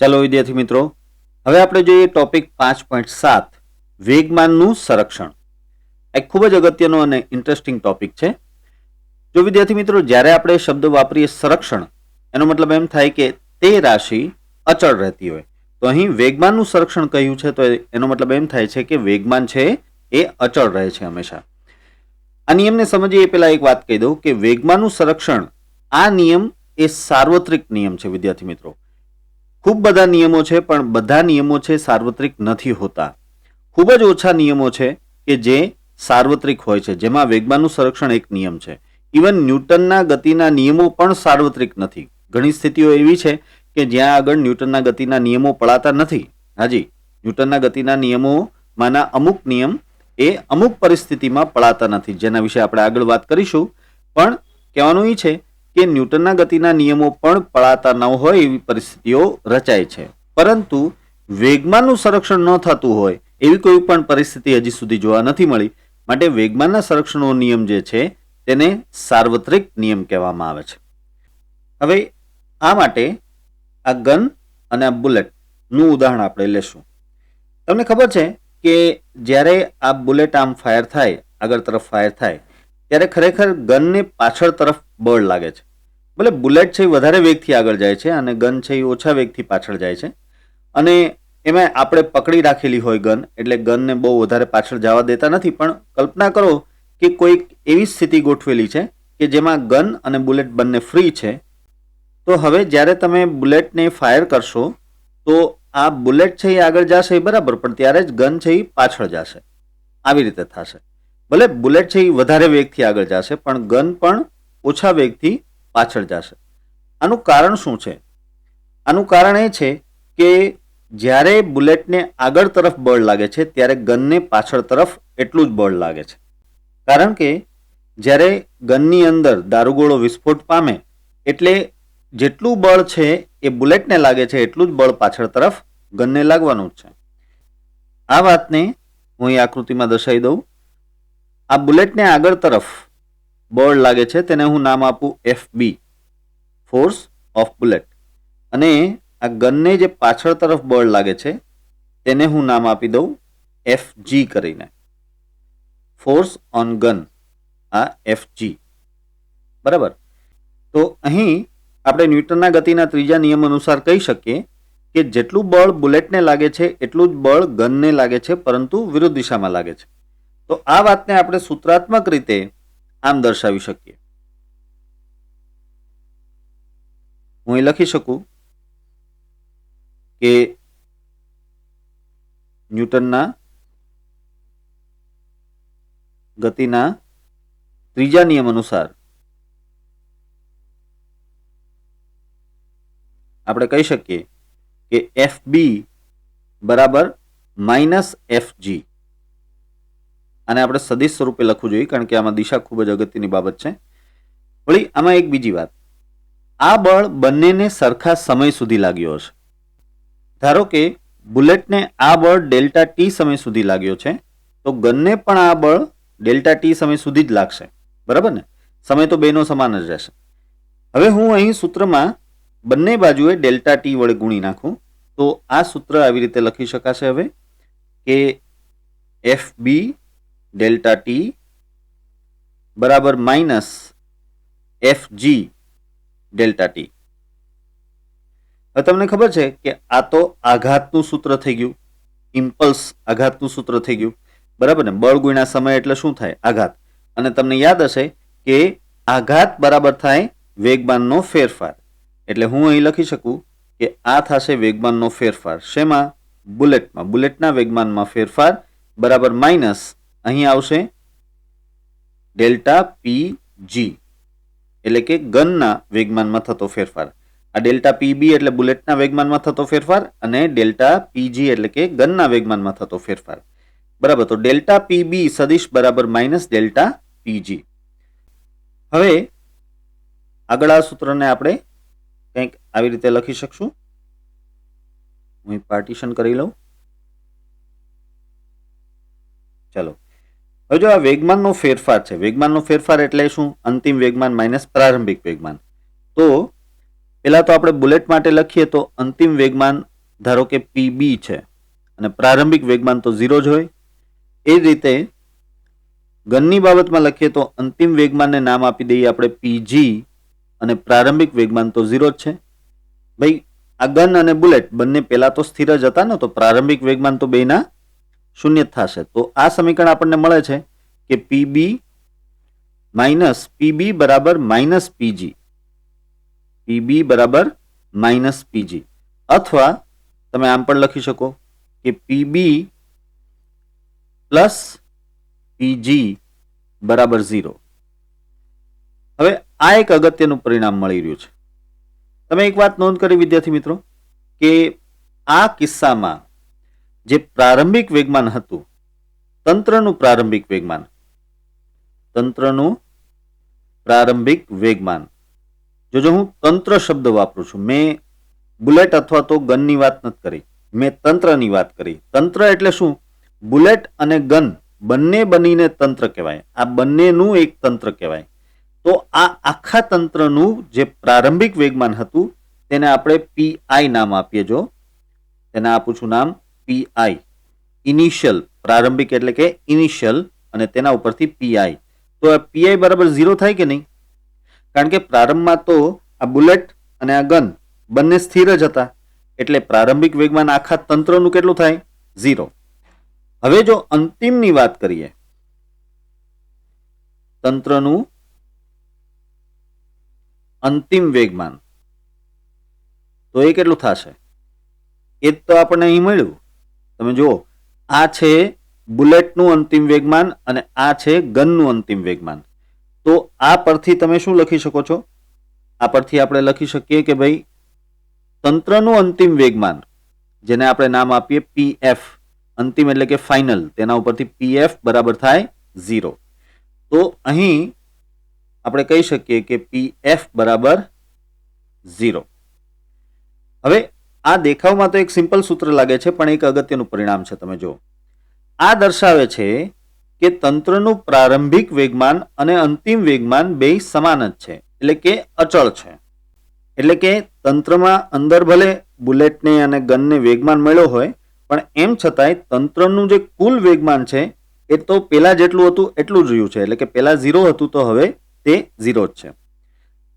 ચાલો વિદ્યાર્થી મિત્રો, હવે આપણે જોઈએ ટોપિક 5.7 વેગમાનનું સંરક્ષણ. એક ખૂબ જ અગત્યનો અને ઇન્ટરેસ્ટિંગ ટોપિક છે. જો વિદ્યાર્થી મિત્રો જ્યારે આપણે શબ્દ વાપરીએ સંરક્ષણ, એનો મતલબ એમ થાય કે તે રાશિ અચળ રહેતી હોય. તો અહીં વેગમાનનું સંરક્ષણ કહ્યું છે, તો એનો મતલબ એમ થાય છે કે વેગમાન છે એ અચળ રહે છે હંમેશા. આ નિયમને સમજીએ એ પહેલા એક વાત કહી દઉં કે વેગમાનનું સંરક્ષણ, આ નિયમ એ સાર્વત્રિક નિયમ છે વિદ્યાર્થી મિત્રો. ખૂબ બધા નિયમો છે, પણ બધા નિયમો છે સાર્વત્રિક નથી હોતા. ખૂબ જ ઓછા નિયમો છે કે જે સાર્વત્રિક હોય છે, જેમાં વેગમાનનું સંરક્ષણ એક નિયમ છે. ઇવન ન્યૂટનના ગતિના નિયમો પણ સાર્વત્રિક નથી. ઘણી સ્થિતિઓ એવી છે કે જ્યાં આગળ ન્યૂટનના ગતિના નિયમો પળાતા નથી. હાજી, ન્યૂટનના ગતિના નિયમોમાંના અમુક નિયમ એ અમુક પરિસ્થિતિમાં પળાતા નથી, જેના વિશે આપણે આગળ વાત કરીશું. પણ કહેવાનું એ છે કે ન્યૂટનના ગતિના નિયમો પણ પળાતા ન હોય એવી પરિસ્થિતિઓ રચાય છે, પરંતુ વેગમાનનું સંરક્ષણ ન થતું હોય એવી કોઈ પણ પરિસ્થિતિ હજી સુધી જોવા નથી મળી. માટે વેગમાનના સંરક્ષણનો નિયમ જે છે તેને સાર્વત્રિક નિયમ કહેવામાં આવે છે. હવે આ માટે આ ગન અને આ બુલેટનું ઉદાહરણ આપણે લેશું. તમને ખબર છે કે જ્યારે આ બુલેટ આમ ફાયર થાય, આગળ તરફ ફાયર થાય, ત્યારે ખરેખર ગનને પાછળ તરફ બળ લાગે છે. ભલે બુલેટ છે એ વધારે વેગથી આગળ જાય છે અને ગન છે એ ઓછા વેગથી પાછળ જાય છે. અને એમાં આપણે પકડી રાખેલી હોય ગન, એટલે ગનને બહુ વધારે પાછળ જવા દેતા નથી. પણ કલ્પના કરો કે કોઈક એવી સ્થિતિ ગોઠવેલી છે કે જેમાં ગન અને બુલેટ બંને ફ્રી છે. તો હવે જ્યારે તમે બુલેટને ફાયર કરશો તો આ બુલેટ છે એ આગળ જશે બરાબર, પણ ત્યારે જ ગન છે એ પાછળ જશે. આવી રીતે થશે. ભલે બુલેટ છે એ વધારે વેગથી આગળ જશે, પણ ગન પણ ઓછા વેગથી પાછળ જશે. આનું કારણ શું છે? આનું કારણ એ છે કે જ્યારે બુલેટને આગળ તરફ બળ લાગે છે ત્યારે ગનને પાછળ તરફ એટલું જ બળ લાગે છે. કારણ કે જ્યારે ગનની અંદર દારૂગોળો વિસ્ફોટ પામે એટલે જેટલું બળ છે એ બુલેટને લાગે છે એટલું જ બળ પાછળ તરફ ગનને લાગવાનું જ છે. આ વાતને હું અહીં આકૃતિમાં દર્શાવી દઉં. આ બુલેટને આગળ તરફ બળ લાગે છે, તેને હું નામ આપું FB, ફોર્સ ઓફ બુલેટ. અને આ ગનને જે પાછળ તરફ બળ લાગે છે તેને હું નામ આપી દઉં FG કરીને, ફોર્સ ઓન ગન. આ FG બરાબર. તો અહીં આપણે ન્યૂટનના ગતિના ત્રીજા નિયમ અનુસાર કહી શકીએ કે જેટલું બળ બુલેટને લાગે છે એટલું જ બળ ગનને લાગે છે, પરંતુ વિરુદ્ધ દિશામાં લાગે છે. તો આ વાતને આપણે સૂત્રાત્મક રીતે આમ દર્શાવી શકીએ. હું અહીં લખી શકું કે ન્યૂટનના ગતિના ત્રીજા નિયમ અનુસાર આપણે કહી શકીએ કે FB બરાબર -FG. આને આપણે સદિશ સ્વરૂપે લખવું જોઈએ, કારણ કે આમાં દિશા ખૂબ જ અગત્યની બાબત છે. વળી આમાં એક બીજી વાત, આ બળ બંનેને સરખા સમય સુધી લાગ્યો હશે. ધારો કે બુલેટને આ બળ ડેલ્ટા ટી સમય સુધી લાગ્યો છે, તો ગનને પણ આ બળ ડેલ્ટા ટી સમય સુધી જ લાગશે. બરાબર ને? સમય તો બેનો સમાન જ રહેશે. હવે હું અહીં સૂત્રમાં બંને બાજુએ ડેલ્ટા ટી વડે ગુણી નાખું તો આ સૂત્ર આવી રીતે લખી શકાશે હવે કે FB ડેલ્ટા ટી બરાબર -FG ડેલ્ટા ટી. હવે તમને ખબર છે કે આ તો આઘાતનું સૂત્ર થઈ ગયું, ઇમ્પલ્સ આઘાતનું સૂત્ર થઈ ગયું. બરાબર ને? બળ ગુણ્યા સમય એટલે શું થાય? આઘાત. અને તમને યાદ હશે કે આઘાત બરાબર થાય વેગમાનનો ફેરફાર. એટલે હું અહીં લખી શકું કે આ થશે વેગમાનનો ફેરફાર. શેમાં? બુલેટમાં. બુલેટના વેગમાનમાં ફેરફાર બરાબર માઇનસ અહીં આવશે ડેલ્ટા PG, એટલે કે ગનના વેગમાનમાં થતો ફેરફાર. આ ડેલ્ટા PB એટલે બુલેટના વેગમાનમાં થતો ફેરફાર, અને ડેલ્ટા PG એટલે કે ગનના વેગમાનમાં થતો ફેરફાર. બરાબર. તો ડેલ્ટા PB સદિશ બરાબર માઇનસ ડેલ્ટા PG. હવે આગળ આ સૂત્રને આપણે કંઈક આવી રીતે લખી શકશું. હું પાર્ટીશન કરી લઉં. ચાલો, હવે જો આ વેગમાનનો ફેરફાર છે, વેગમાનનો ફેરફાર એટલે શું? અંતિમ વેગમાન માઇનસ પ્રારંભિક વેગમાન. તો પહેલા તો આપણે બુલેટ માટે લખીએ તો અંતિમ વેગમાન ધારો કે PB છે અને પ્રારંભિક વેગમાન તો 0 જ હોય. એ રીતે ગનની બાબતમાં લખીએ તો અંતિમ વેગમાનને નામ આપી દઈએ આપણે PG અને પ્રારંભિક વેગમાન તો 0 જ છે. ભાઈ આ ગન અને બુલેટ બંને પહેલા તો સ્થિર જ હતા ને, તો પ્રારંભિક વેગમાન તો બેના શૂન્ય થશે. તો આ સમીકરણ આપણને મળે છે કે PB બરાબર -PG, PB બરાબર -PG, અથવા તમે આમ પણ લખી શકો કે PB પ્લસ PG બરાબર 0. હવે આ એક અગત્યનું પરિણામ મળી રહ્યું છે. તમે એક વાત નોંધ કરી વિદ્યાર્થી મિત્રો કે આ કિસ્સામાં જે પ્રારંભિક વેગમાન હતું, તંત્રનું પ્રારંભિક વેગમાન, જો હું તંત્ર શબ્દ વાપરું છું, મેં બુલેટ અથવા તો ગનની વાત નથી કરી, મેં તંત્રની વાત કરી. તંત્ર એટલે શું? બુલેટ અને ગન બંને બનીને તંત્ર કહેવાય. આ બંનેનું એક તંત્ર કહેવાય. તો આ આખા તંત્રનું જે પ્રારંભિક વેગમાન હતું તેને આપણે PI નામ આપીએ. જો તેને આપું છું નામ PI, ઇનિશિયલ, પ્રારંભિક એટલે કે ઇનિશિયલ, અને તેના ઉપરથી PI. તો આ PI બરાબર 0 થાય કે નહીં? કારણ કે પ્રારંભમાં તો આ બુલેટ અને આ ગન બંને સ્થિર જ હતા, એટલે પ્રારંભિક વેગમાન આખા તંત્રનું કેટલું થાય? 0. હવે જો અંતિમની વાત કરીએ, તંત્રનું અંતિમ વેગમાન, તો એ કેટલું થશે? એ જ તો આપણને અહીં મળ્યું. તમે જુઓ, આ છે બુલેટનું અંતિમ વેગમાન અને આ છે ગનનું અંતિમ વેગમાન. તો આ પરથી તમે શું લખી શકો છો? આ પરથી આપણે લખી શકીએ કે ભાઈ તંત્રનું અંતિમ વેગમાન, જેને આપણે નામ આપીએ PF, અંતિમ એટલે કે ફાઇનલ, તેના ઉપરથી PF બરાબર થાય 0. તો અહીં આપણે કહી શકીએ કે PF બરાબર 0. હવે આ દેખાવમાં તો એક સિમ્પલ સૂત્ર લાગે છે, પણ એક અગત્યનું પરિણામ છે. તમે જુઓ, આ દર્શાવે છે કે તંત્રનું પ્રારંભિક વેગમાન અને અંતિમ વેગમાન બેય સમાન જ છે, એટલે કે અચળ છે. એટલે કે તંત્રમાં અંદર ભલે બુલેટને અને ગનને વેગમાન મળ્યો હોય, પણ એમ છતાંય તંત્રનું જે કુલ વેગમાન છે એ તો પહેલા જેટલું હતું એટલું જ રહ્યું છે. એટલે કે પહેલા 0 હતું તો હવે તે 0 જ છે.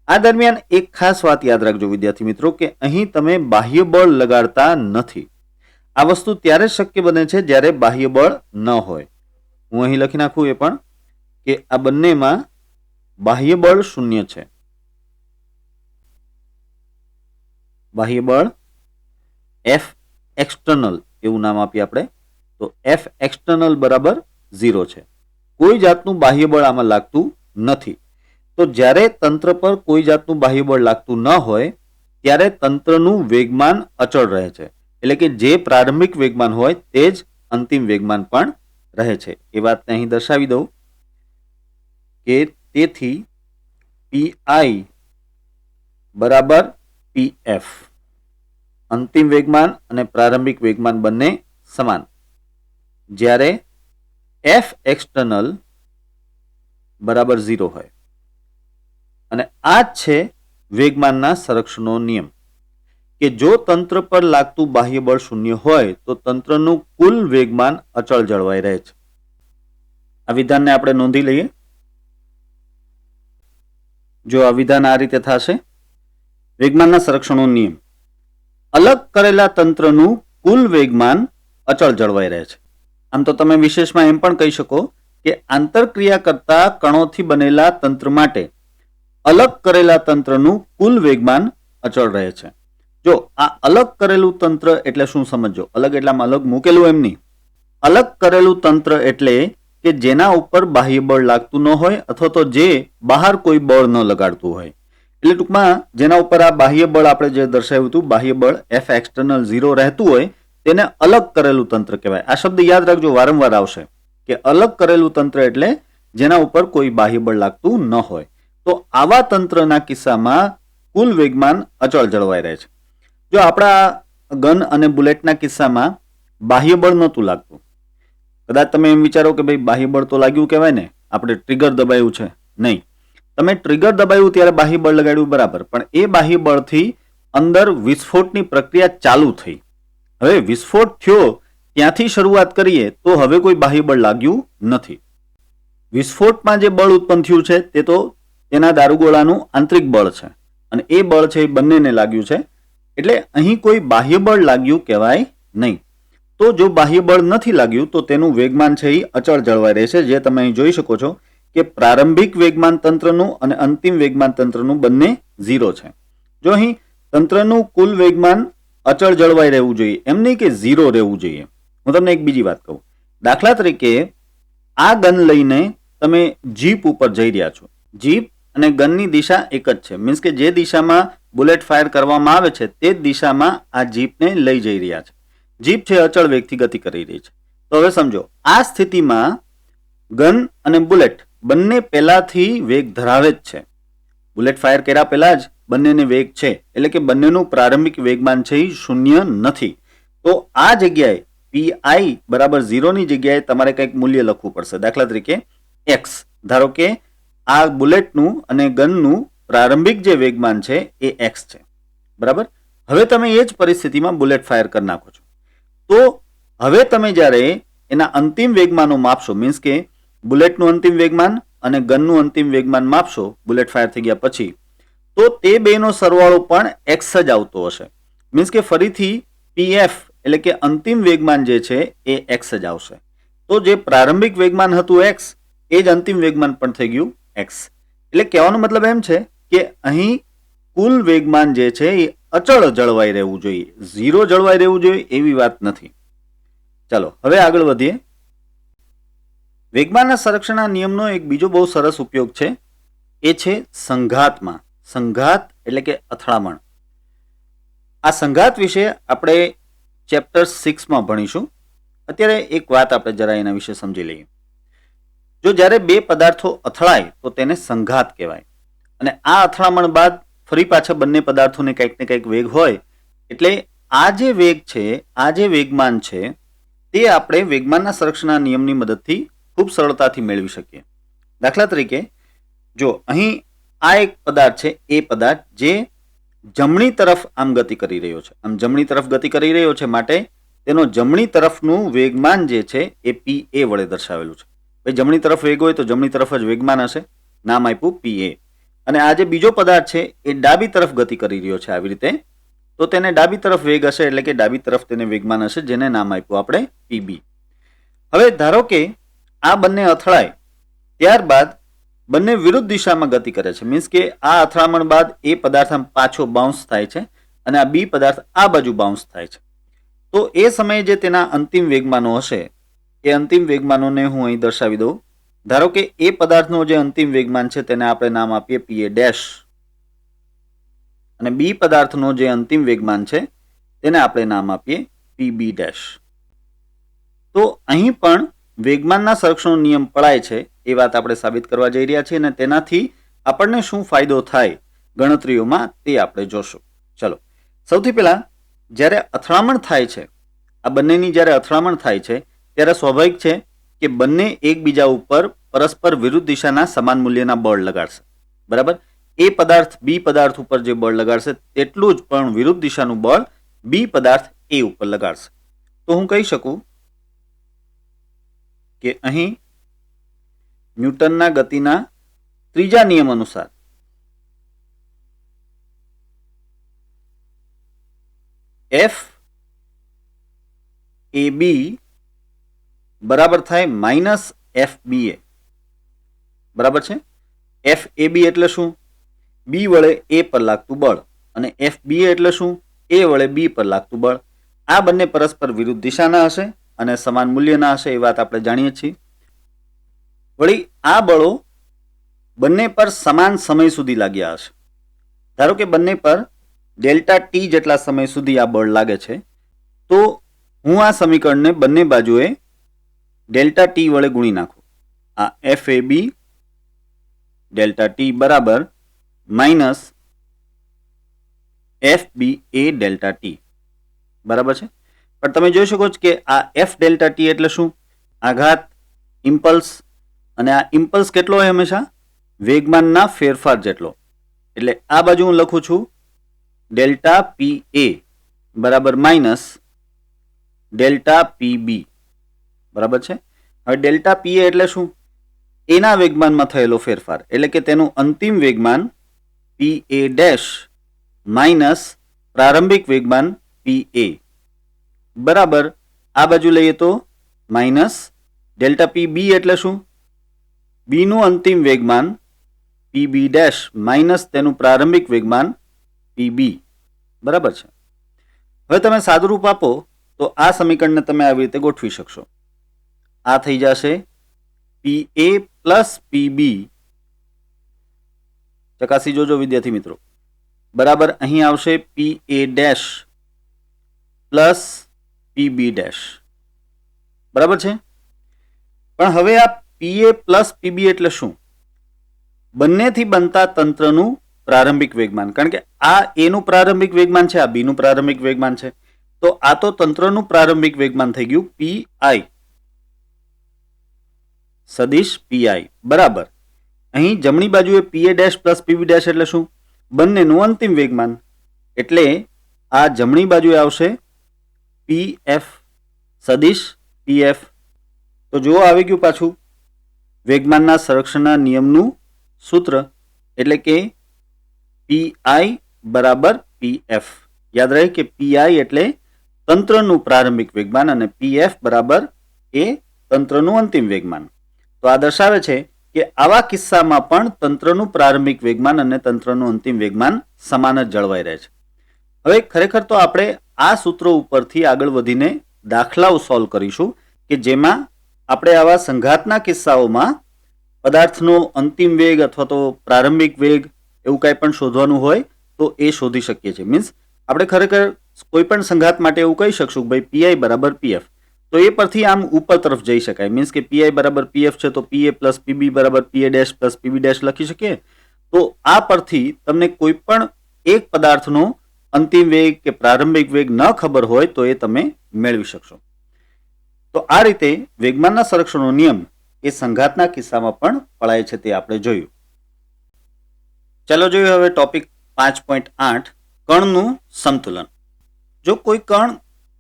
આ દરમિયાન એક ખાસ વાત યાદ રાખજો વિદ્યાર્થી મિત્રો કે અહીં તમે બાહ્ય બળ લગાડતા નથી. આ વસ્તુ ત્યારે શક્ય બને છે જ્યારે બાહ્ય બળ ન હોય. હું અહીં લખી નાખું એ પણ કે આ બંનેમાં બાહ્ય બળ 0 છે. બાહ્ય બળ F એક્સટર્નલ એવું નામ આપીએ આપણે, તો F એક્સટર્નલ બરાબર 0 છે. કોઈ જાતનું બાહ્ય બળ આમાં લાગતું નથી. તો જ્યારે તંત્ર પર કોઈ જાતનું બાહ્ય બળ લાગતું ન હોય ત્યારે તંત્રનું વેગમાન અચળ રહે છે. એટલે કે જે પ્રારંભિક વેગમાન હોય તે જ અંતિમ વેગમાન પણ રહે છે. એ વાતને અહીં દર્શાવી દઉં કે તેથી PI બરાબર PF, અંતિમ વેગમાન અને પ્રારંભિક વેગમાન બંને સમાન, જ્યારે F એક્સટર્નલ બરાબર 0 હોય. અને આ જ છે વેગમાનના સંરક્ષણનો નિયમ કે જો તંત્ર પર લાગતું બાહ્ય બળ 0 હોય તો તંત્રનું કુલ વેગમાન અચળ જળવાઈ રહે છે. આ વિધાનને આપણે નોંધી લઈએ. જો આ વિધાન આ રીતે થશે, વેગમાનના સંરક્ષણનો નિયમ, અલગ કરેલા તંત્રનું કુલ વેગમાન અચળ જળવાઈ રહે છે. આમ તો તમે વિશેષમાં એમ પણ કહી શકો કે આંતરક્રિયા કરતા કણોથી બનેલા તંત્ર માટે અલગ કરેલા તંત્રનું કુલ વેગમાન અચળ રહે છે. જો આ અલગ કરેલું તંત્ર એટલે શું સમજો? અલગ એટલે અલગ મૂકેલું એમ નહીં. અલગ કરેલું તંત્ર એટલે કે જેના ઉપર બાહ્ય બળ લાગતું ન હોય અથવા તો જે બહાર કોઈ બળ ન લગાડતું હોય. એટલે ટૂંકમાં જેના ઉપર આ બાહ્ય બળ આપણે જે દર્શાવ્યું હતું, બાહ્ય બળ F એક્સટર્નલ 0 રહેતું હોય તેને અલગ કરેલું તંત્ર કહેવાય. આ શબ્દ યાદ રાખજો, વારંવાર આવશે કે અલગ કરેલું તંત્ર એટલે જેના ઉપર કોઈ બાહ્ય બળ લાગતું ન હોય. તો આવા તંત્રના કિસ્સામાં કુલ વેગમાન અચળ જળવાઈ રહે છે. જો આપણા ગન અને બુલેટના કિસ્સામાં બાહ્ય બળ નહોતું લાગતું, કદાચ તમે એમ વિચારો કે ભાઈ બાહ્ય બળ તો લાગ્યું કહેવાય ને, આપણે ટ્રિગર દબાયું છે, નહીં. તમે ટ્રિગર દબાવ્યું ત્યારે બાહ્ય બળ લગાડ્યું બરાબર, પણ એ બાહ્ય બળથી અંદર વિસ્ફોટની પ્રક્રિયા ચાલુ થઈ. હવે વિસ્ફોટ થયો ત્યાંથી શરૂઆત કરીએ તો હવે કોઈ બાહ્ય બળ લાગ્યું નથી. વિસ્ફોટમાં જે બળ ઉત્પન્ન થયું છે તે તો તેના દારૂગોળાનું આંતરિક બળ છે અને એ બળ છે એ બંનેને લાગ્યું છે, એટલે અહીં કોઈ બાહ્ય બળ લાગ્યું કહેવાય નહીં. તો જો બાહ્ય બળ નથી લાગ્યું તો તેનું વેગમાન છે એ અચળ જળવાઈ રહેશે, જે તમે અહીં જોઈ શકો છો કે પ્રારંભિક વેગમાન તંત્રનું અને અંતિમ વેગમાન તંત્રનું બંને 0 છે. જો અહીં તંત્રનું કુલ વેગમાન અચળ જળવાઈ રહેવું જોઈએ, એમ નહીં કે 0 રહેવું જોઈએ. હું તમને એક બીજી વાત કહું. દાખલા તરીકે આ ગન લઈને તમે જીપ ઉપર જઈ રહ્યા છો. જીપ અને ગનની દિશા એક જ છે, મીન્સ કે જે દિશામાં બુલેટ ફાયર કરવામાં આવે છે તે જ દિશામાં આ જીપને લઈ જઈ રહ્યા છે. જીપ છે અચળ વેગથી ગતિ કરી રહી છે. તો હવે સમજો, આ સ્થિતિમાં ગન અને બુલેટ બંને પહેલાથી વેગ ધરાવે જ છે. બુલેટ ફાયર કર્યા પહેલા જ બંનેને વેગ છે, એટલે કે બંનેનું પ્રારંભિક વેગમાન છે એ શૂન્ય નથી. તો આ જગ્યાએ પીઆઈ બરાબર 0 ની જગ્યાએ તમારે કંઈક મૂલ્ય લખવું પડશે. દાખલા તરીકે એક્સ. ધારો કે આ બુલેટનું અને ગનનું પ્રારંભિક જે વેગમાન છે એ એક્સ છે, બરાબર. હવે તમે એ જ પરિસ્થિતિમાં બુલેટ ફાયર કરી નાખો છો. તો હવે તમે જ્યારે એના અંતિમ વેગમાનો માપશો, મીન્સ કે બુલેટનું અંતિમ વેગમાન અને ગનનું અંતિમ વેગમાન માપશો બુલેટ ફાયર થઈ ગયા પછી, તો તે બેનો સરવાળો પણ એક્સ જ આવતો હશે. મીન્સ કે ફરીથી પીએફ એટલે કે અંતિમ વેગમાન જે છે એ એક્સ જ આવશે. તો જે પ્રારંભિક વેગમાન હતું એક્સ, એ જ અંતિમ વેગમાન પણ થઈ ગયું એક્સ. એટલે કહેવાનો મતલબ એમ છે કે અહીં કુલ વેગમાન જે છે એ અચળ જળવાઈ રહેવું જોઈએ, 0 જળવાઈ રહેવું જોઈએ એવી વાત નથી. ચાલો હવે આગળ વધીએ. વેગમાનના સંરક્ષણના નિયમનો એક બીજો બહુ સરસ ઉપયોગ છે, એ છે સંઘાતમાં. સંઘાત એટલે કે અથડામણ. આ સંઘાત વિશે આપણે ચેપ્ટર 6માં ભણીશું. અત્યારે એક વાત આપણે જરા એના વિશે સમજી લઈએ. જો જ્યારે બે પદાર્થો અથડાય તો તેને સંઘાત કહેવાય, અને આ અથડામણ બાદ ફરી પાછા બંને પદાર્થોને કંઈક ને કંઈક વેગ હોય, એટલે આ જે વેગ છે, આ જે વેગમાન છે તે આપણે વેગમાનના સંરક્ષણના નિયમની મદદથી ખૂબ સરળતાથી મેળવી શકીએ. દાખલા તરીકે જો અહીં આ એક પદાર્થ છે, એ પદાર્થ જે જમણી તરફ આમ ગતિ કરી રહ્યો છે, આમ જમણી તરફ ગતિ કરી રહ્યો છે, માટે તેનો જમણી તરફનું વેગમાન જે છે એ પી એ વડે દર્શાવેલું છે. ભાઈ જમણી તરફ વેગ હોય તો જમણી તરફ જ વેગમાન હશે, નામ આપ્યું પી એ. અને આ જે બીજો પદાર્થ છે એ ડાબી તરફ ગતિ કરી રહ્યો છે આવી રીતે, તો તેને ડાબી તરફ વેગ હશે, એટલે કે ડાબી તરફ તેને વેગમાન હશે, જેને નામ આપ્યું આપણે પીબી. હવે ધારો કે આ બંને અથડાય, ત્યારબાદ બંને વિરુદ્ધ દિશામાં ગતિ કરે છે, મીન્સ કે આ અથડામણ બાદ એ પદાર્થ પાછો બાઉન્સ થાય છે અને આ બી પદાર્થ આ બાજુ બાઉન્સ થાય છે. તો એ સમયે જે તેના અંતિમ વેગમાનો હશે એ અંતિમ વેગમાનોને હું અહીં દર્શાવી દઉં. ધારો કે એ પદાર્થનો જે અંતિમ વેગમાન છે તેને આપણે નામ આપીએ પીએ ડેશ, અને બી પદાર્થનો જે અંતિમ વેગમાન છે તેને આપણે નામ આપીએ પીબી ડેશ. તો અહીં પણ વેગમાનના સંરક્ષણનો નિયમ પળાય છે એ વાત આપણે સાબિત કરવા જઈ રહ્યા છીએ, અને તેનાથી આપણને શું ફાયદો થાય ગણતરીઓમાં તે આપણે જોશું. ચલો, સૌથી પહેલા જ્યારે અથડામણ થાય છે, આ બંનેની જ્યારે અથડામણ થાય છે ત્યારે સ્વાભાવિક છે કે બંને એકબીજા ઉપર પરસ્પર વિરુદ્ધ દિશાના સમાન મૂલ્યના બળ લગાડશે, બરાબર. એ પદાર્થ બી પદાર્થ ઉપર જે બળ લગાડશે તેટલું જ પણ વિરુદ્ધ દિશાનું બળ બી પદાર્થ એ ઉપર લગાડશે. તો હું કહી શકું કે અહીં ન્યૂટનના ગતિના ત્રીજા નિયમ અનુસાર એફ એ બી બરાબર થાય માઇનસ એફ બી એ, બરાબર છે. એફ એ બી એટલે શું? બી વડે એ પર લાગતું બળ, અને એફ બી એટલે શું? એ વડે બી પર લાગતું બળ. આ બંને પરસ્પર વિરુદ્ધ દિશાના હશે અને સમાન મૂલ્યના હશે, એ વાત આપણે જાણીએ છીએ. વળી આ બળો બંને પર સમાન સમય સુધી લાગ્યા હશે. ધારો કે બંને પર ડેલ્ટા ટી જેટલા સમય સુધી આ બળ લાગે છે, તો હું આ સમીકરણને બંને બાજુએ ડેલ્ટા ટી વડે ગુણી નાખું. આ F A B delta T બરાબર માઇનસ એફ બી એ ડેલ્ટા ટી, બરાબર છે. પણ તમે જોઈ શકો છો કે આ એફ ડેલ્ટા ટી એટલે શું? આઘાત, ઇમ્પલ્સ. અને આ ઇમ્પલ્સ કેટલો હોય? હંમેશા વેગમાનના ફેરફાર જેટલો. એટલે આ બાજુ હું લખું છું ડેલ્ટા પી એ બરાબર માઇનસ ડેલ્ટા પી બી. બરાબર છે. હવે ડેલ્ટા પી એ એટલે શું? એના વેગમાનમાં થયેલો ફેરફાર, એટલે કે તેનું અંતિમ વેગમાન પી એ ડેશ માઇનસ પ્રારંભિક વેગમાન પી એ બરાબર આ બાજુ લઈએ તો માઇનસ ડેલ્ટા પી બી એટલે શું? બીનું અંતિમ વેગમાન પી બી ડેશ માઇનસ તેનું પ્રારંભિક વેગમાન પી બી. બરાબર છે. હવે તમે સાદુરૂપ આપો તો આ સમીકરણને તમે આવી રીતે ગોઠવી શકશો. આ થઈ જશે પી એ પ્લસ પી બી. ચકાસી જોજો વિદ્યાર્થી મિત્રો. બરાબર અહીં આવશે P A dash plus P B dash. બરાબર છે. પણ હવે આ પી એ પ્લસ પી બી એટલે શું? બંનેથી બનતા તંત્રનું પ્રારંભિક વેગમાન. કારણ કે આ એનું પ્રારંભિક વેગમાન છે, આ બીનું પ્રારંભિક વેગમાન છે. તો આ તો તંત્રનું પ્રારંભિક વેગમાન થઈ ગયું પી આઈ સદિશ પી આઈ બરાબર. અહીં જમણી બાજુએ P A dash plus P B dash એટલે શું? બંનેનું અંતિમ વેગમાન. એટલે આ જમણી બાજુએ આવશે પી એફ સદિશ પી એફ. તો જુઓ આવી ગયું પાછું વેગમાનના સંરક્ષણના નિયમનું સૂત્ર, એટલે કે પી આઈ બરાબર પી એફ. યાદ રહે કે પી આઈ એટલે તંત્રનું પ્રારંભિક વેગમાન અને પી એફ બરાબર એ તંત્રનું અંતિમ વેગમાન. તો આ દર્શાવે છે કે આવા કિસ્સામાં પણ તંત્રનું પ્રારંભિક વેગમાન અને તંત્રનું અંતિમ વેગમાન સમાન જ જળવાઈ રહે છે. હવે ખરેખર તો આપણે આ સૂત્રો ઉપરથી આગળ વધીને દાખલાઓ સોલ્વ કરીશું કે જેમાં આપણે આવા સંઘાતના કિસ્સાઓમાં પદાર્થનો અંતિમ વેગ અથવા તો પ્રારંભિક વેગ એવું કાંઈ પણ શોધવાનું હોય તો એ શોધી શકીએ છીએ. મીન્સ આપણે ખરેખર કોઈ પણ સંઘાત માટે એવું કહી શકશું કે ભાઈ પીઆઈ બરાબર પીએફ. તો એ પરથી આમ ઉપર તરફ જઈ શકાય. મીન્સ કે પીઆઈ બરાબર પીએફ છે તો પીએ પ્લસ પીબી બરાબર પીએ ડેશ પ્લસ પીબી ડેશ લખી શકીએ. તો આ પરથી તમને કોઈ પણ એક પદાર્થનો અંતિમ વેગ કે પ્રારંભિક વેગ ન ખબર હોય તો એ તમે મેળવી શકશો. તો આ રીતે વેગમાનના સંરક્ષણનો નિયમ એ સંઘાતના કિસ્સામાં પણ પળાય છે તે આપણે જોયું. ચાલો જોઈએ હવે ટોપિક 5.8 કણનું સમતુલન. જો કોઈ કણ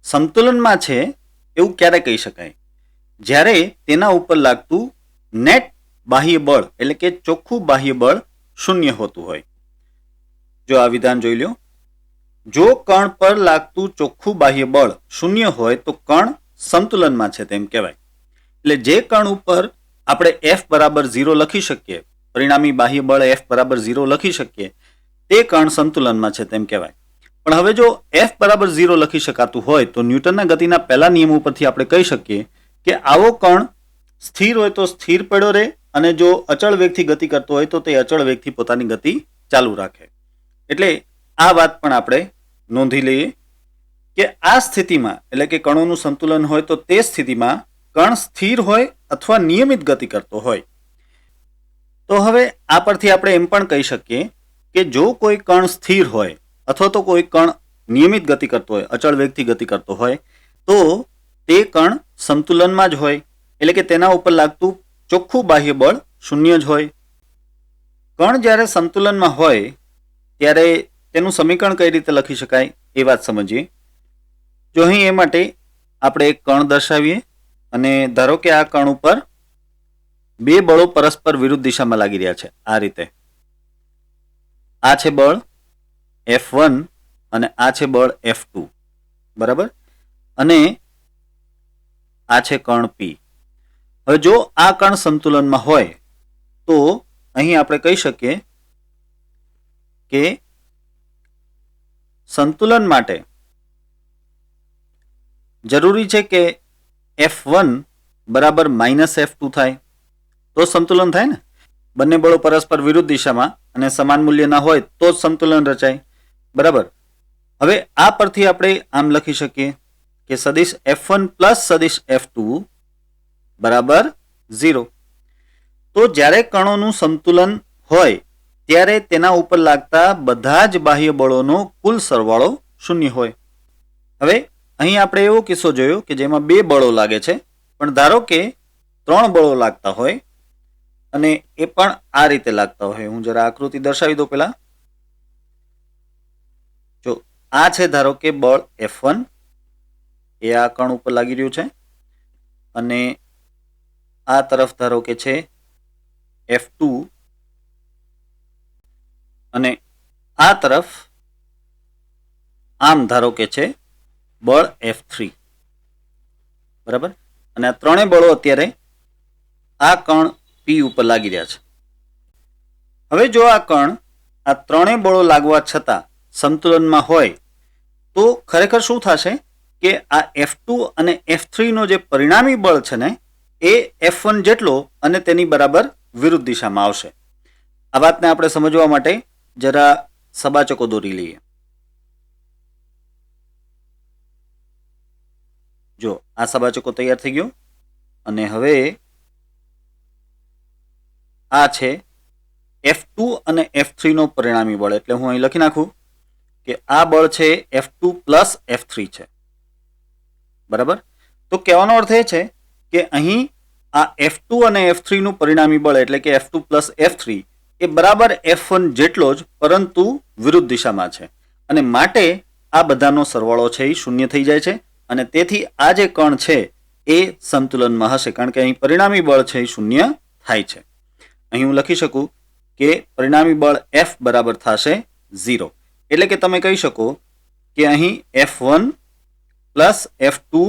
સમતુલનમાં છે એવું ક્યારે કહી શકાય? જ્યારે તેના ઉપર લાગતું નેટ બાહ્ય બળ એટલે કે ચોખ્ખું બાહ્ય બળ શૂન્ય હોતું હોય. જો આ વિધાન જોઈ લો. જો કણ પર લાગતું ચોખ્ખું બાહ્ય બળ શૂન્ય હોય તો કણ સંતુલનમાં છે તેમ કહેવાય. એટલે જે કણ ઉપર આપણે F બરાબર 0 લખી શકીએ, પરિણામી બાહ્ય બળ F બરાબર 0 લખી શકીએ, તે કણ સંતુલનમાં છે તેમ કહેવાય. પણ હવે જો F બરાબર 0 લખી શકાતું હોય તો ન્યૂટનના ગતિના પહેલા નિયમ ઉપરથી આપણે કહી શકીએ કે આવો કણ સ્થિર હોય તો સ્થિર પડ્યો રહે અને જો અચળ વેગથી ગતિ કરતો હોય તો તે અચળ વેગથી પોતાની ગતિ ચાલુ રાખે. એટલે આ વાત પણ આપણે નોંધી લઈએ કે આ સ્થિતિમાં એટલે કે કણોનું સંતુલન હોય તો તે સ્થિતિમાં કણ સ્થિર હોય અથવા નિયમિત ગતિ કરતો હોય. તો હવે આ પરથી આપણે એમ પણ કહી શકીએ કે જો કોઈ કણ સ્થિર હોય અથવા તો કોઈ કણ નિયમિત ગતિ કરતો હોય, અચળ વેગથી ગતિ કરતો હોય તો તે કણ સંતુલનમાં જ હોય. એટલે કે તેના ઉપર લાગતું ચોખ્ખું બાહ્ય બળ શૂન્ય જ હોય. કણ જ્યારે સંતુલનમાં હોય ત્યારે તેનું સમીકરણ કઈ રીતે લખી શકાય એ વાત સમજીએ. જો અહીં એ માટે આપણે એક કણ દર્શાવીએ અને ધારો કે આ કણ ઉપર બે બળો પરસ્પર વિરુદ્ધ દિશામાં લાગી રહ્યા છે. આ રીતે આ છે બળ F1 અને આ છે બળ F2 બરાબર, અને આ છે કણ P. હવે જો આ કણ સંતુલનમાં હોય તો અહીં આપણે કહી શકીએ કે સંતુલન માટે જરૂરી છે કે F1 બરાબર -F2 થાય તો સંતુલન થાય ને. બંને બળો પરસ્પર વિરુદ્ધ દિશામાં અને સમાન મૂલ્યના હોય તો જ સંતુલન રચાય. બરાબર. હવે આ પરથી આપણે આમ લખી શકીએ કે સદિશ F1 પ્લસ સદિશ F2 બરાબર 0. તો જ્યારે કણોનું સંતુલન હોય ત્યારે તેના ઉપર લાગતા બધા જ બાહ્ય બળોનો કુલ સરવાળો શૂન્ય હોય. હવે અહીં આપણે એવો કિસ્સો જોયો કે જેમાં બે બળો લાગે છે, પણ ધારો કે 3 બળો લાગતા હોય અને એ પણ આ રીતે લાગતા હોય. હું જરા આકૃતિ દર્શાવી દઉં પહેલા. જો આ છે ધારો કે બળ F1 એ આ કણ ઉપર લાગી રહ્યું છે અને આ તરફ ધારો કે છે F2 અને આ તરફ આમ ધારો કે છે બળ F3, બરાબર. અને આ ત્રણેય બળો અત્યારે આ કણ P ઉપર લાગી રહ્યા છે. હવે જો આ કણ આ ત્રણેય બળો લાગવા છતાં સંતુલનમાં હોય તો ખરેખર શું થશે કે આ F2 અને F3 નો જે પરિણામી બળ છે ને એ F1 જેટલો અને તેની બરાબર વિરુદ્ધ દિશામાં આવશે. આ વાતને આપણે સમજવા માટે જરા સબાચકો દોરી લઈએ. જો આ સબાચકો તૈયાર થઈ ગયો અને હવે આ છે F2 અને F3 નો પરિણામી બળ. એટલે હું અહીં લખી નાખું કે આ બળ છે F2 પ્લસ F3 છે, બરાબર. તો કહેવાનો અર્થ એ છે કે અહીં આ F2 અને F3 નું પરિણામી બળ એટલે કે F2 પ્લસ F3 એ બરાબર F1 જેટલો જ પરંતુ વિરુદ્ધ દિશામાં છે અને માટે આ બધાનો સરવાળો છે એ શૂન્ય થઈ જાય છે અને તેથી આ જે કણ છે એ સંતુલનમાં હશે કારણ કે અહીં પરિણામી બળ છે એ શૂન્ય થાય છે. અહીં હું લખી શકું કે પરિણામી બળ F બરાબર થશે 0. એટલે કે તમે કહી શકો કે અહીં F1 plus F2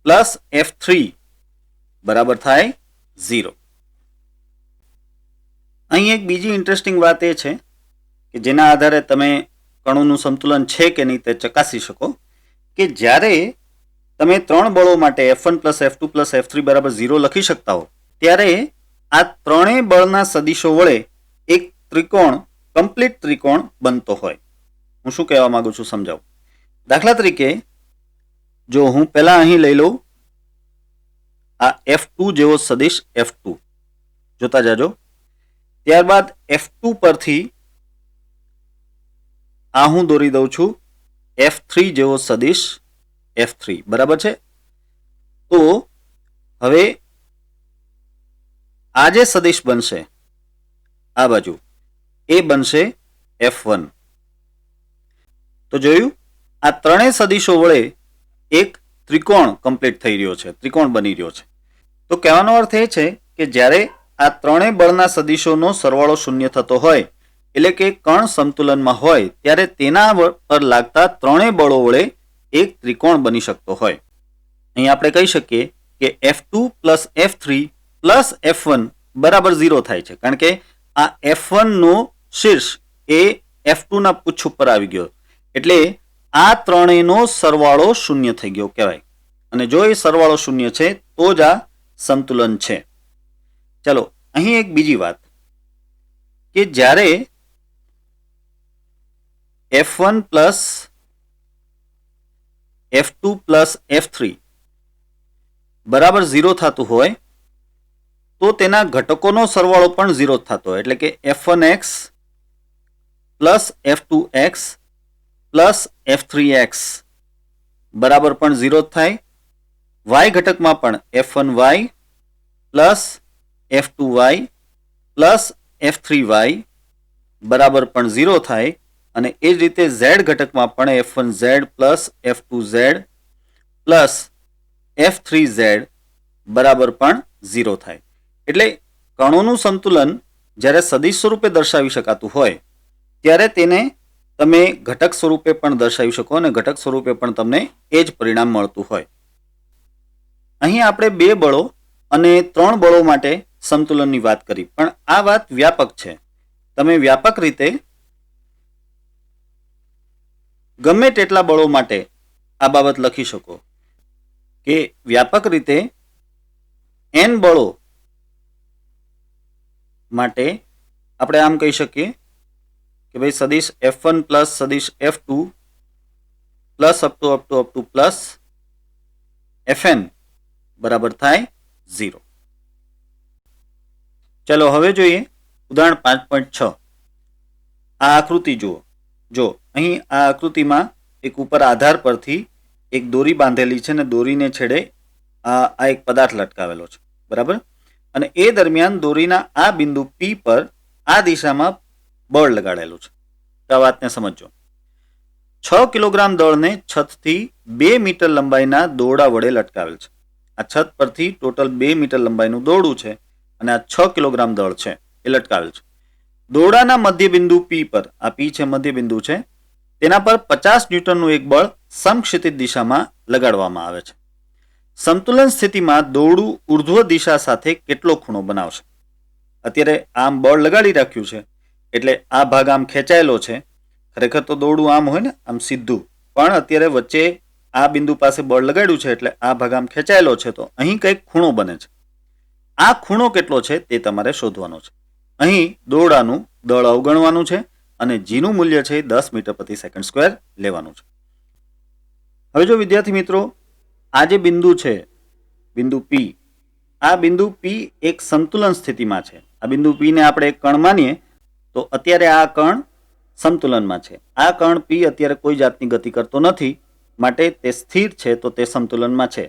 plus F3 બરાબર થાય 0. અહીં એક બીજી ઇન્ટરેસ્ટિંગ વાત એ છે કે જેના આધારે તમે કણોનું સંતુલન છે કે નહીં તે ચકાસી શકો કે જ્યારે તમે ત્રણ બળો માટે F1 plus F2 plus F3 બરાબર 0 લખી શકતા હો ત્યારે આ ત્રણેય બળના સદિશો વડે એક ત્રિકોણ કમ્પ્લીટ ત્રિકોણ બનતો હોય. હું શું કહેવા માંગુ છું સમજાવું. દાખલા તરીકે જો હું પહેલા અહીં લઈ લઉં આ F2 જેવો સદિશ F2 જોતા જાજો. ત્યારબાદ F2 પરથી આ હું દોરી દઉં છું F3 જેવો સદિશ F3, બરાબર છે. તો હવે આ જે સદિશ બનશે આ બાજુ એ બનશે F1. તો જોયું આ ત્રણેય સદિશો વડે એક ત્રિકોણ કમ્પ્લીટ થઈ રહ્યો છે, ત્રિકોણ બની રહ્યો છે. તો કહેવાનો અર્થ એ છે કે જ્યારે આ ત્રણેય બળના સદિશોનો સરવાળો શૂન્ય થતો હોય એટલે કે કણ સંતુલનમાં હોય ત્યારે તેના પર લાગતા ત્રણેય બળો વડે એક ત્રિકોણ બની શકતો હોય. અહીં આપણે કહી શકીએ કે F2 plus F3 plus F1 બરાબર 0 થાય છે કારણ કે આ F1 નો શીર્ષ એ F2 ના પુચ્છ ઉપર આવી ગયો એટલે આ ત્રણેયનો સરવાળો શૂન્ય થઈ ગયો કહેવાય. અને જો એ સરવાળો શૂન્ય છે તો જ આ સંતુલન છે. ચલો અહીં એક બીજી વાત કે જ્યારે F1 plus F2 plus F3 બરાબર 0 થતું હોય તો તેના ઘટકોનો સરવાળો પણ 0 થતો હોય એટલે કે F1x plus F2x plus F3x બરાબર પણ 0 થાય. y ઘટકમાં પણ F1y plus F2y plus F3y બરાબર પણ 0 થાય અને એ જ રીતે z ઘટકમાં પણ F1z plus F2z plus F3z બરાબર પણ 0 થાય. એટલે કણોનું સંતુલન જ્યારે સદિશ સ્વરૂપે દર્શાવી શકાતું હોય ત્યારે તેને તમે ઘટક સ્વરૂપે પણ દર્શાવી શકો અને ઘટક સ્વરૂપે પણ તમને એ જ પરિણામ મળતું હોય. અહીં આપણે 2 બળો અને 3 બળો માટે સંતુલનની વાત કરી પણ આ વાત વ્યાપક છે. તમે વ્યાપક રીતે ગમે તેટલા બળો માટે આ બાબત લખી શકો કે વ્યાપક રીતે n બળો માટે આપણે આમ કહી શકીએ કે ભાઈ સદિશ F1 પ્લસ સદિશ F2 plus up to plus Fn બરાબર થાય 0. ચલો હવે જોઈએ ઉદાહરણ 5.6. આ આકૃતિ જુઓ. જો અહીં આ આકૃતિમાં એક ઉપર આધાર પરથી એક દોરી બાંધેલી છે ને દોરીને છેડે આ એક પદાર્થ લટકાવેલો છે, બરાબર. અને એ દરમિયાન દોરીના આ બિંદુ P પર આ દિશામાં બળ લગાડેલું છે. તો આ વાતને સમજો. 6 કિલોગ્રામ દળને છતથી 2 મીટર લંબાઈના દોરડા વડે લટકાવેલ છે. આ છત પરથી ટોટલ 2 મીટર લંબાઈનું દોરડું છે અને આ 6 કિલોગ્રામ દળ છે એ લટકાવેલ છે. દોરડાના મધ્યબિંદુ P પર, આ P છે મધ્યબિંદુ છે, તેના પર 50 ન્યૂટનનું એક બળ સમક્ષિતિજ દિશામાં લગાડવામાં આવે છે. સંતુલન સ્થિતિમાં દોરડું ઉર્ધ્વ દિશા સાથે કેટલો ખૂણો બનાવશે? અત્યારે આમ બળ લગાડી રાખ્યું છે એટલે આ ભાગ આમ ખેંચાયેલો છે. ખરેખર તો દોરડું આમ હોય ને, આમ સીધું, પણ અત્યારે વચ્ચે આ બિંદુ પાસે બળ લગાડ્યું છે એટલે આ ભાગ આમ ખેંચાયેલો છે, તો અહીં કંઈક ખૂણો બને છે. આ ખૂણો કેટલો છે તે તમારે શોધવાનો છે. અહીં દોરડાનું દળ અવગણવાનું છે અને જીનું મૂલ્ય છે 10 મીટર પ્રતિ સેકન્ડ સ્ક્વેર લેવાનું છે. હવે જો વિદ્યાર્થી મિત્રો, આ જે બિંદુ છે, બિંદુ P, આ બિંદુ P એક સંતુલન સ્થિતિમાં છે. આ બિંદુ P ને આપણે એક કણ માનીએ તો અત્યારે આ કણ સંતુલનમાં છે. આ કણ P અત્યારે કોઈ જાતની ગતિ કરતો નથી, માટે તે સ્થિર છે, તો તે સંતુલનમાં છે.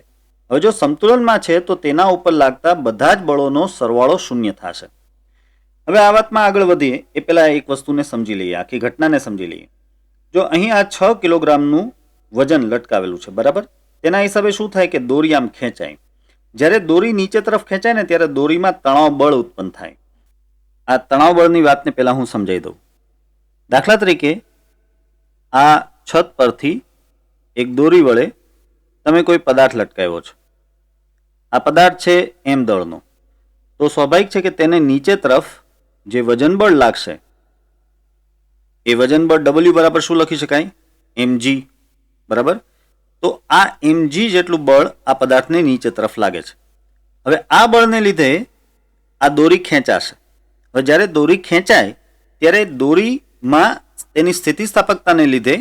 હવે જો સંતુલનમાં છે તો તેના ઉપર લાગતા બધા જ બળોનો સરવાળો શૂન્ય થશે. હવે આ વાતમાં આગળ વધીએ એ પહેલા એક વસ્તુને સમજી લઈએ, આખી ઘટનાને સમજી લઈએ. જો અહીં આ 6 કિલોગ્રામનું વજન લટકાવેલું છે, બરાબર, તેના હિસાબે શું થાય કે દોરી આમ ખેંચાય. જ્યારે દોરી નીચે તરફ ખેંચાય ને ત્યારે દોરીમાં તણાવ બળ ઉત્પન્ન થાય. આ તણાવ બળની વાતને પહેલા હું સમજાવી દઉં. દાખલા તરીકે આ છત પરથી એક દોરી વડે તમે કોઈ પદાર્થ લટકાવ્યો છે. આ પદાર્થ છે m દળનો, તો સ્વાભાવિક છે કે તેને નીચે તરફ જે વજન બળ લાગશે એ વજન બળ W બરાબર શું લખી શકાય? mg, બરાબર. તો આ mg જેટલું બળ આ પદાર્થને નીચે તરફ લાગે છે. હવે આ બળને લીધે આ દોરી ખેંચાશે. હવે જ્યારે દોરી ખેંચાય ત્યારે દોરીમાં તેની સ્થિતિસ્થાપકતાને લીધે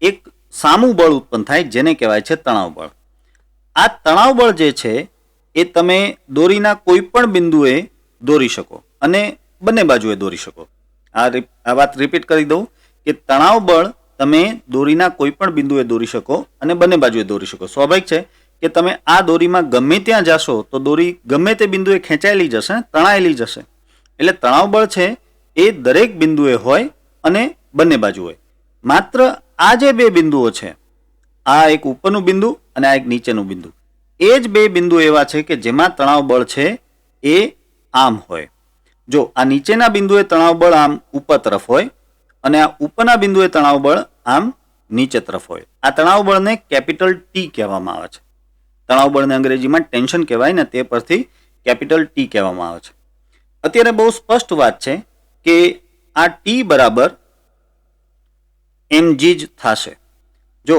એક સામું બળ ઉત્પન્ન થાય, જેને કહેવાય છે તણાવ બળ. આ તણાવ બળ જે છે એ તમે દોરીના કોઈ પણ બિંદુએ દોરી શકો અને બંને બાજુએ દોરી શકો. આ વાત રિપીટ કરી દઉં કે તણાવ બળ તમે દોરીના કોઈ પણ બિંદુએ દોરી શકો અને બંને બાજુએ દોરી શકો. સ્વાભાવિક છે કે તમે આ દોરીમાં ગમે ત્યાં જશો તો દોરી ગમે તે બિંદુએ ખેંચાયેલી જશે, તણાયેલી જશે. એટલે તણાવ બળ છે એ દરેક બિંદુએ હોય અને બંને બાજુ હોય. માત્ર આ જે બે બિંદુઓ છે, આ એક ઉપરનું બિંદુ અને આ એક નીચેનું બિંદુ, એ જ બે બિંદુ એવા છે કે જેમાં તણાવ બળ છે એ આમ હોય. જો આ નીચેના બિંદુએ તણાવ બળ આમ ઉપર તરફ હોય અને આ ઉપરના બિંદુએ તણાવ બળ આમ નીચે તરફ હોય. આ તણાવ બળને કેપિટલ T કહેવામાં આવે છે. તણાવ બળને અંગ્રેજીમાં ટેન્શન કહેવાય ને, તે પરથી કેપિટલ T કહેવામાં આવે છે. અત્યારે બહુ સ્પષ્ટ વાત છે કે આ T બરાબર mg જ થશે. જો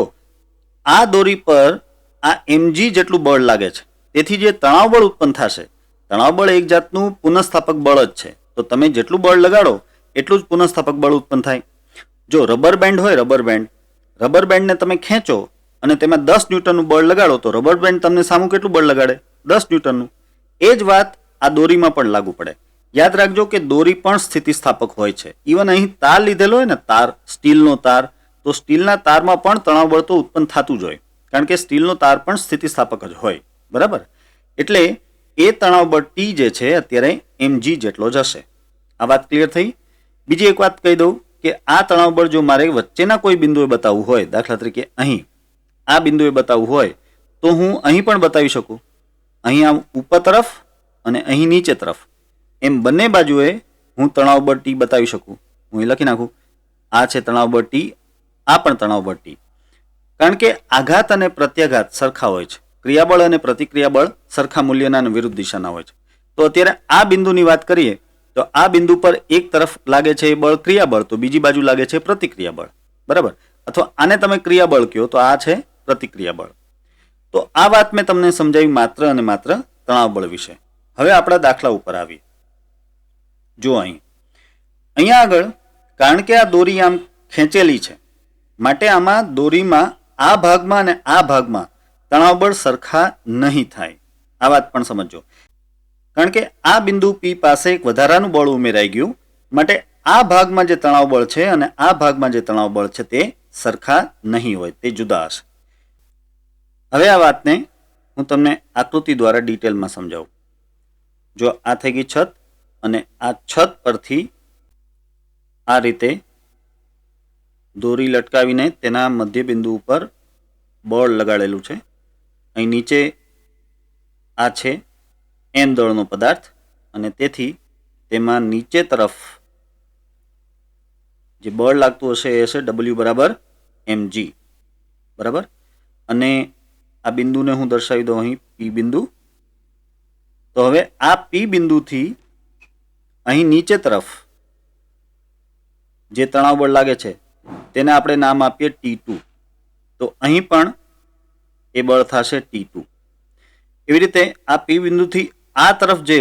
આ દોરી પર આ mg જેટલું બળ લાગે છે, તેથી જે તણાવ બળ ઉત્પન્ન થશે, તણાવ બળ એક જાતનું પુનઃસ્થાપક બળ જ છે. તો તમે જેટલું બળ લગાડો એટલું જ પુનઃસ્થાપક બળ ઉત્પન્ન થાય. જો રબર બેન્ડ હોય, રબર બેન્ડને તમે ખેંચો અને તેમાં 10 ન્યૂટનનું બળ લગાડો તો રબર બેન્ડ તમને સામું કેટલું બળ લગાડે? 10 ન્યૂટનનું. એ જ વાત આ દોરીમાં પણ લાગુ પડે. યાદ રાખજો કે દોરી પણ સ્થિતિસ્થાપક હોય છે. ઇવન અહીં તાર લીધેલો હોય ને, તાર, સ્ટીલનો તાર, તો સ્ટીલના તારમાં પણ તણાવ બળ તો ઉત્પન્ન થતું જ હોય, કારણ કે સ્ટીલનો તાર પણ સ્થિતિસ્થાપક જ હોય, બરાબર. એટલે એ તણાવ બળ T જે છે અત્યારે mg જેટલો જ હશે. આ વાત ક્લિયર થઈ? બીજી એક વાત કહી દઉં કે આ તણાવ બળ જો મારે વચ્ચેના કોઈ બિંદુએ બતાવવું હોય, દાખલા તરીકે અહીં આ બિંદુએ બતાવવું હોય તો હું અહીં પણ બતાવી શકું. અહીં આમ ઉપર તરફ અને અહીં નીચે તરફ, એમ બંને બાજુએ હું તણાવ બળ T બતાવી શકું. હું અહીં લખી નાખું, આ છે તણાવ બળ T, આ પણ તણાવ બળ T. કારણ કે આઘાત અને પ્રત્યાઘાત સરખા હોય છે. ક્રિયાબળ અને પ્રતિક્રિયાબળ સરખા મૂલ્યના અને વિરુદ્ધ દિશાના હોય છે. તો અત્યારે આ બિંદુની વાત કરીએ તો આ બિંદુ પર એક તરફ લાગે છે એ બળ ક્રિયાબળ, તો બીજી બાજુ લાગે છે પ્રતિક્રિયાબળ, બરાબર. અથવા આને તમે ક્રિયાબળ કહો તો આ છે પ્રતિક્રિયાબળ. તો આ વાત મેં તમને સમજાવી માત્ર અને માત્ર તણાવ બળ વિશે. હવે આપણા દાખલા ઉપર આવીએ. જો અહીંયા આગળ, કારણ કે આ દોરી આમ ખેંચેલી છે, માટે આમાં દોરીમાં આ ભાગમાં અને આ ભાગમાં તણાવ બળ સરખા નહીં થાય. આ વાત પણ સમજો. કારણ કે આ બિંદુ P પાસે એક વધારાનું બળ ઉમેરાઈ ગયું, માટે આ ભાગમાં જે તણાવ બળ છે અને આ ભાગમાં જે તણાવ બળ છે તે સરખા નહીં હોય, તે જુદા હશે. હવે આ વાતને હું તમને આકૃતિ દ્વારા ડિટેલમાં સમજાવું. જો આ થઈ ગઈ છત અને આ છત પરથી આ રીતે દોરી લટકાવીને તેના મધ્ય બિંદુ ઉપર બળ લગાડેલું છે. અહીં નીચે આ છે એમ દળનો પદાર્થ અને તેથી તેમાં નીચે તરફ જે બળ લાગતું હશે એ હશે W બરાબર mg. બરાબર. અને આ બિંદુને હું દર્શાવી દઉં અહીં P બિંદુ. તો હવે આ P બિંદુથી અહીં નીચે તરફ જે તણાવ બળ લાગે છે તેને આપણે નામ આપીએ T2. તો અહીં પણ એ બળ થશે T2. એવી રીતે આ P બિંદુથી આ તરફ જે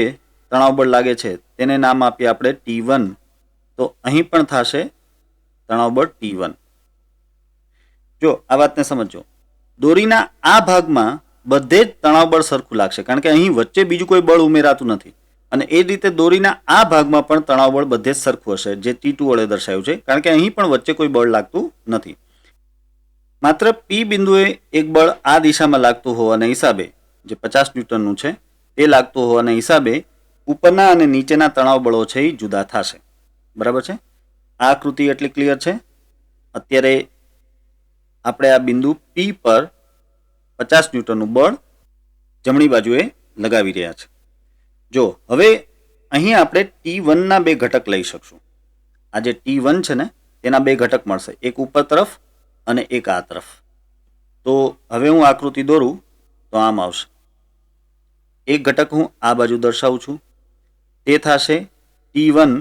તણાવ બળ લાગે છે તેને નામ આપીએ આપણે T1. તો અહીં પણ થશે તણાવ બળ T1. જો આ વાતને સમજો, દોરીના આ ભાગમાં બધે જ તણાવ બળ સરખું લાગશે કારણ કે અહીં વચ્ચે બીજું કોઈ બળ ઉમેરાતું નથી. અને એ જ રીતે દોરીના આ ભાગમાં પણ તણાવ બળ બધે જ સરખું હશે, જે T2 વડે દર્શાવ્યું છે, કારણ કે અહીં પણ વચ્ચે કોઈ બળ લાગતું નથી. માત્ર P બિંદુએ એક બળ આ દિશામાં લાગતું હોવાના હિસાબે, જે 50 ન્યૂટનનું છે તે લાગતું હોવાના હિસાબે ઉપરના અને નીચેના તણાવ બળો છે એ જુદા થશે. બરાબર છે. આ આકૃતિ એટલી ક્લિયર છે. અત્યારે આપણે આ બિંદુ P પર 50 ન્યૂટનનું બળ જમણી બાજુએ લગાવી રહ્યા છે. જો હવે અહીં આપણે T1 ના બે ઘટક લઈ શકશું. આ જે T1 છે ને તેના બે ઘટક મળશે, એક ઉપર તરફ અને એક આ તરફ. તો હવે હું આકૃતિ દોરું તો આમ આવશે. એક ઘટક હું આ બાજુ દર્શાવું છું, તે થશે T1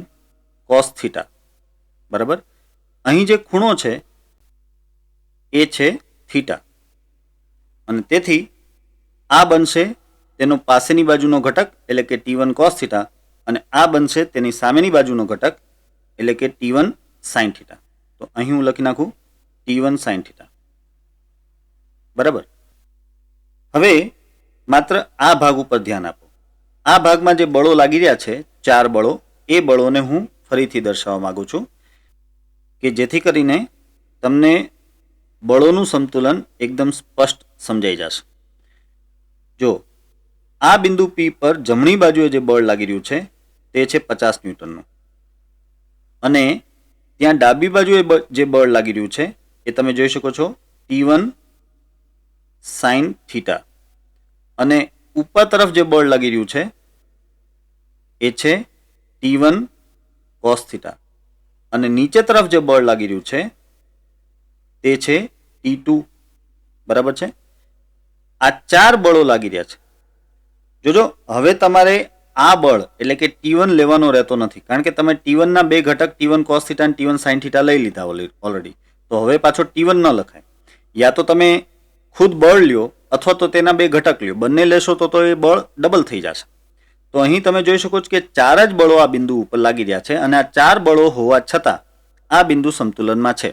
cos થીટા. બરાબર. અહીં જે ખૂણો છે એ છે થીટા અને તેથી આ બનશે તેનો પાસેની બાજુનો ઘટક એટલે કે T1 cos થીટા અને આ બનશે તેની સામેની બાજુનો ઘટક એટલે કે T1 sin થીટા. તો અહીં હું લખી નાખું T1 sin થીટા. બરાબર. હવે માત્ર આ ભાગ ઉપર ધ્યાન આપો. આ ભાગમાં જે બળો લાગી રહ્યા છે 4 બળો, એ બળોને હું ફરીથી દર્શાવવા માંગુ છું કે જેથી કરીને તમને બળોનું સંતુલન એકદમ સ્પષ્ટ સમજાઈ જશે. જો આ બિંદુ P પર જમણી બાજુએ જે બળ લાગી રહ્યું છે તે છે 50 ન્યૂટનનું અને ત્યાં ડાબી બાજુએ જે બળ લાગી રહ્યું છે એ તમે જોઈ શકો છો T1 sin થીટા અને ઉપર તરફ જે બળ લાગી રહ્યું છે એ છે T1 cos થીટા અને નીચે તરફ જે બળ લાગી રહ્યું છે તે છે T2. બરાબર છે. આ 4 બળો લાગી રહ્યા છે. જોજો હવે તમારે આ બળ એટલે કે T1 લેવાનો રહેતો નથી કારણ કે તમે T1 ના બે ઘટક T1 cos થીટા અને T1 sin થીટા લઈ લીધા ઓલરેડી. તો હવે પાછો T1 ન લખાય. યા તો તમે ખુદ બળ લ્યો અથવા તો તેના બે ઘટક લ્યો. બંને લેશો તો એ બળ ડબલ થઈ જશે. તો અહીં તમે જોઈ શકો છો કે 4 જ બળો આ બિંદુ ઉપર લાગી રહ્યા છે અને આ 4 બળો હોવા છતાં આ બિંદુ સંતુલનમાં છે.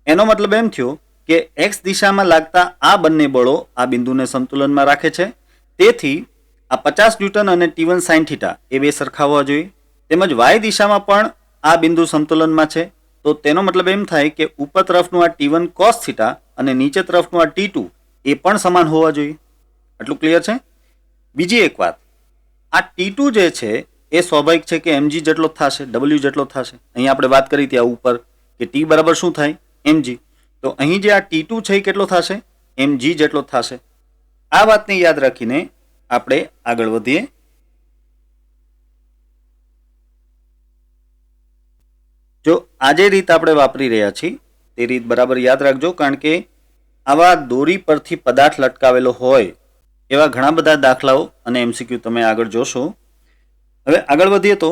એનો મતલબ એમ થયો કે x દિશામાં લાગતા આ બંને બળો આ બિંદુને સંતુલનમાં રાખે છે. તેથી આ 50 ન્યૂટન અને T1 sin થીટા એ બે સરખા હોવા જોઈએ. તેમજ y દિશામાં પણ આ બિંદુ સંતુલનમાં છે. તો તેનો મતલબ એમ થાય કે ઉપર તરફનું આ T1 cos થીટા અને નીચે તરફનું આ T2 એ પણ સમાન હોવા જોઈએ. આટલું ક્લિયર છે. બીજી એક વાત, આ T2 જે છે એ સ્વાભાવિક છે કે mg જેટલો થશે, W જેટલો થશે. અહીં આપણે વાત કરી હતી આ ઉપર કે T બરાબર શું થાય mg. તો અહીં જે આ T2 છે એ કેટલો થશે mg જેટલો થશે. આ વાતને યાદ રાખીને આપણે આગળ વધીએ. જો આ જે રીત આપણે વાપરી રહ્યા છીએ તે રીત બરાબર યાદ રાખજો કારણ કે આવા દોરી પરથી પદાર્થ લટકાવેલો હોય એવા ઘણા બધા દાખલાઓ અને MCQ તમે આગળ જોશો. હવે આગળ વધીએ તો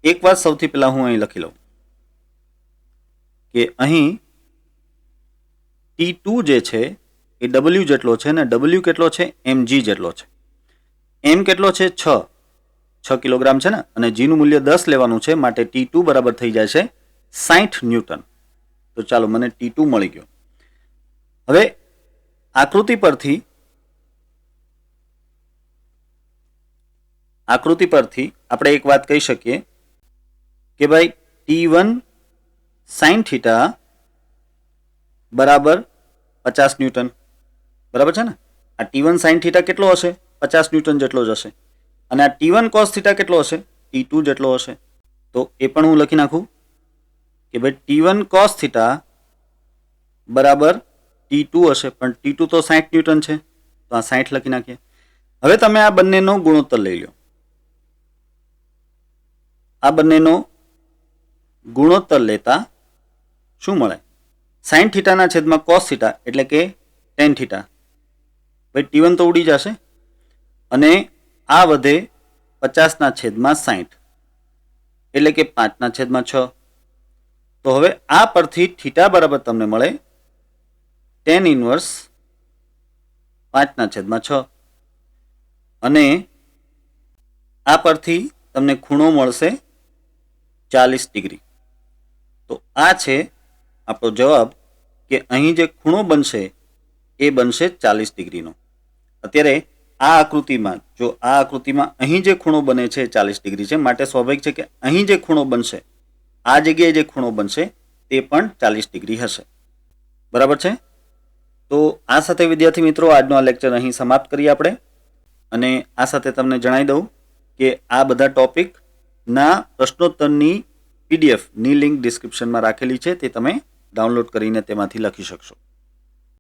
એક વાત સૌથી પહેલા હું અહીં લખી લઉં કે અહીં T2 જે છે એ W જેટલો છે ને W કેટલો છે mg જેટલો છે. m કેટલો છે 6 કિલોગ્રામ છે ને અને g નું મૂલ્ય 10 લેવાનું છે માટે T2 બરાબર થઈ જાય છે 60 ન્યૂટન. તો ચાલો મને T2 મળી ગયો. હવે આકૃતિ પરથી આપણે એક વાત કહી શકીએ કે ભાઈ T1 sin થીટા બરાબર 50 ન્યૂટન. બરાબર છે ને. આ T1 sin થીટા કેટલો હશે 50 ન્યૂટન જેટલો જ હશે. અને આ T1 cos θ કેટલો હશે? T2 જેટલો હશે. તો એ પણ હું લખી નાખું કે ભાઈ T1 cos θ બરાબર T2 હશે, પણ T2 તો 60 ન્યૂટન છે, તો આ 60 લખી નાખીએ. હવે તમે આ બંનેનો ગુણોત્તર લઈ લો. આ બંનેનો ગુણોત્તર લેતા શું મળે? sin θ ના છેદમાં cos θ એટલે કે tan θ. ભાઈ T1 તો ઉડી જશે અને આ વધે 50 ના છેદમાં 60 એટલે કે 5 ના છેદમાં 6. તો હવે આ પરથી θ બરાબર તમને મળે tan ઇન્વર્સ 5 ના છેદમાં 6 અને આ પરથી તમને ખૂણો મળશે 40 ડિગ્રી. તો આ છે આપણો જવાબ કે અહીં જે ખૂણો બનશે એ બનશે 40 ડિગ્રીનો. અત્યારે આ આકૃતિમાં અહીં જે ખૂણો બને છે 40 ડિગ્રી છે, માટે સ્વાભાવિક છે કે અહીં જે ખૂણો બનશે, આ જગ્યાએ જે ખૂણો બનશે તે પણ 40 ડિગ્રી હશે. બરાબર છે? તો આ સાથે વિદ્યાર્થી મિત્રો આજનો આ લેક્ચર અહીં સમાપ્ત કરીએ આપણે. અને આ સાથે તમને જણાવી દઉં કે આ બધા ટોપિકના પ્રશ્નોત્તરની PDF ની લિંક ડિસ્ક્રિપ્શનમાં રાખેલી છે, તે તમે ડાઉનલોડ કરીને તેમાંથી લખી શકશો.